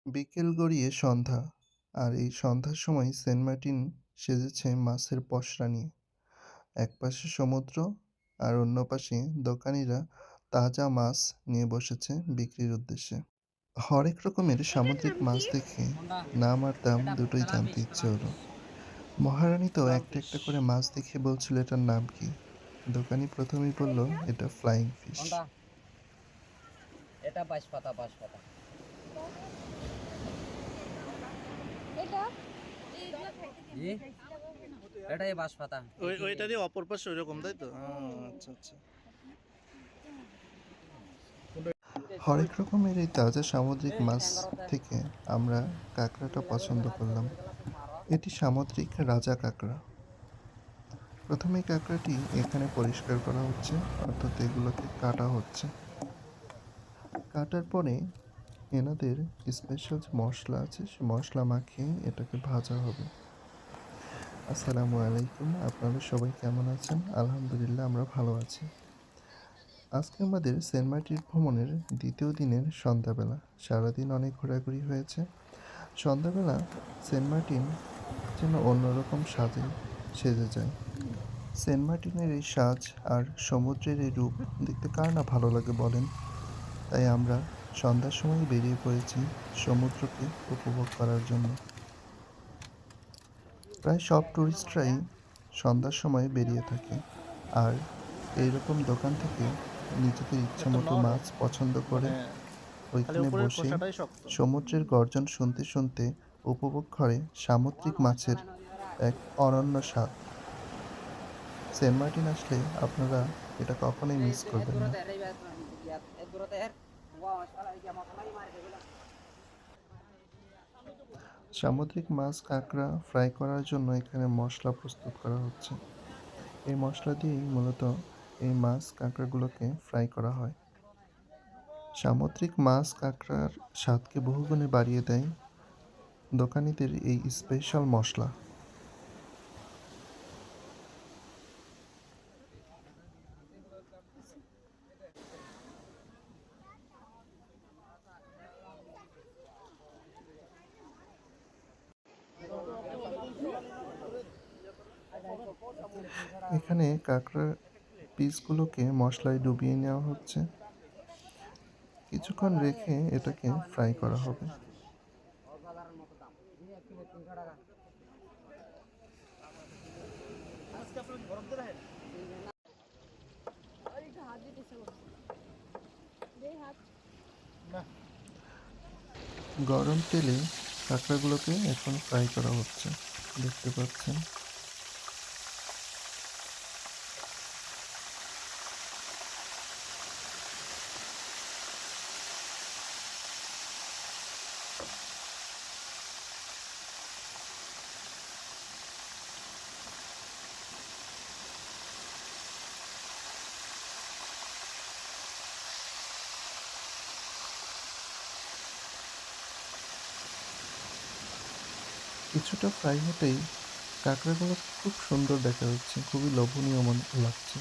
বিকেল গড়িয়ে সন্ধ্যা, আর এই সন্ধ্যার সময় সেন্ট মার্টিন সেজেছে মাছের পসরা নিয়ে। একপাশে সমুদ্র, আর অন্য পাশে দোকানিরা তাজা মাছ নিয়ে বসেছে বিক্রির উদ্দেশ্যে। হরেক রকমের এটার সামুদ্রিক নাম মাছ কি? দেখে নাম আর দাম দুটোই জানতে ইচ্ছে হলো। মহারানী তো একটা একটা করে মাছ দেখে বলছিল এটার নাম কি। দোকানি প্রথমেই আর বলল এটা? এটা ফ্লাইং ফিশ। কোনটা? এটা বাঁশপাতা। এটা? জি, এটাই বাঁশপাতা। ওইটারই অপর পাশে ওইরকম, তাই তো? আচ্ছা আচ্ছা। হরেক রকমের এই তাজা সামুদ্রিক মাছ থেকে আমরা কাঁকড়াটা পছন্দ করলাম। এটি সামুদ্রিক রাজা কাঁকড়া। প্রথমে কাঁকড়াটি এখানে পরিষ্কার করা হচ্ছে, অর্থাৎ এগুলোকে কাটা হচ্ছে। কাটার পরে এনাদের স্পেশাল যে মশলা আছে, সে মশলা মাখিয়ে এটাকে ভাজা হবে। আসসালামু আলাইকুম, আপনারা সবাই কেমন আছেন? আলহামদুলিল্লাহ, আমরা ভালো আছি। আজকে আমাদের সেন্ট মার্টিন ভ্রমণের দ্বিতীয় দিনের সন্ধ্যাবেলা। সারাদিন অনেক ঘোরাঘুরি হয়েছে। সন্ধ্যাবেলা সেন্ট মার্টিন যেন অন্যরকম সাজে সেজে যায়। সেন্ট মার্টিনের এই সাজ আর সমুদ্রের এই রূপ দেখতে কার না ভালো লাগে বলেন? তাই আমরা সন্ধ্যার সময় বেরিয়ে পড়েছি সমুদ্রকে উপভোগ করার জন্য। প্রায় সব টুরিস্টরাই সন্ধ্যার সময় বেরিয়ে থাকে, আর এইরকম দোকান থেকে নিজেদের ইচ্ছামতো মাছ পছন্দ করে ওইখানে বসে সমুদ্রের গর্জন শুনতে শুনতে উপভোগ করে সামুদ্রিক মাছের এক অনন্য স্বাদ। সেন্ট মার্টিন আসলে আপনারা এটা কখনোই মিস এক করবেন না। দূরতে এক দূরতে সামুদ্রিক মাছ কাঁকড়া ফ্রাই করার জন্য এখানে মশলা প্রস্তুত করা হচ্ছে। এই মশলা দিয়েই মূলত এই মাছ কাঁকড়াগুলোকে ফ্রাই করা হয়। সামুদ্রিক মাছ কাঁকড়ার স্বাদকে বহুগুণে বাড়িয়ে দেয় দোকানিদের এই স্পেশাল মশলা। এখানে কাঁকড়ার পিসগুলোকে মশলায় ডুবিয়ে নেওয়া হচ্ছে। কিছুক্ষণ রেখে এটাকে ফ্রাই করা হবে। অসাধারণ মতো দাম। 300 টাকা। গরম তেলে কাঁকড়াগুলোকে এখন ফ্রাই করা হচ্ছে, দেখতে পাচ্ছেন। কিছুটা ফ্রাই হতেই কাঁকড়াগুলো খুব সুন্দর দেখা যাচ্ছে, খুবই লোভনীয় মনে লাগছে।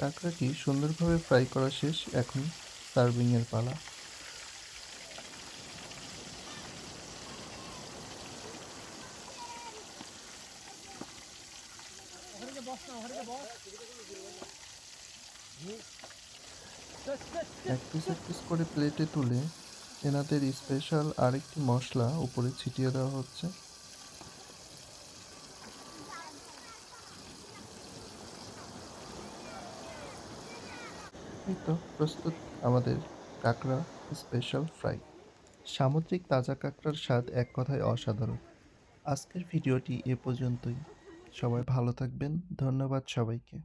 কাঁকড়াটি সুন্দরভাবে ফ্রাই করা শেষ, এখন সার্ভিংয়ের পালা। এক পিস করে প্লেটে তুলে এনাদের স্পেশাল আরেকটি মশলা উপরে ছিটিয়ে দেওয়া হচ্ছে। এই তো প্রস্তুত আমাদের কাঁকড়া স্পেশাল ফ্রাই। সামুদ্রিক তাজা কাঁকড়ার স্বাদ এক কথায় অসাধারণ। আজকের ভিডিওটি এ পর্যন্তই। সবাই ভালো থাকবেন। ধন্যবাদ সবাইকে।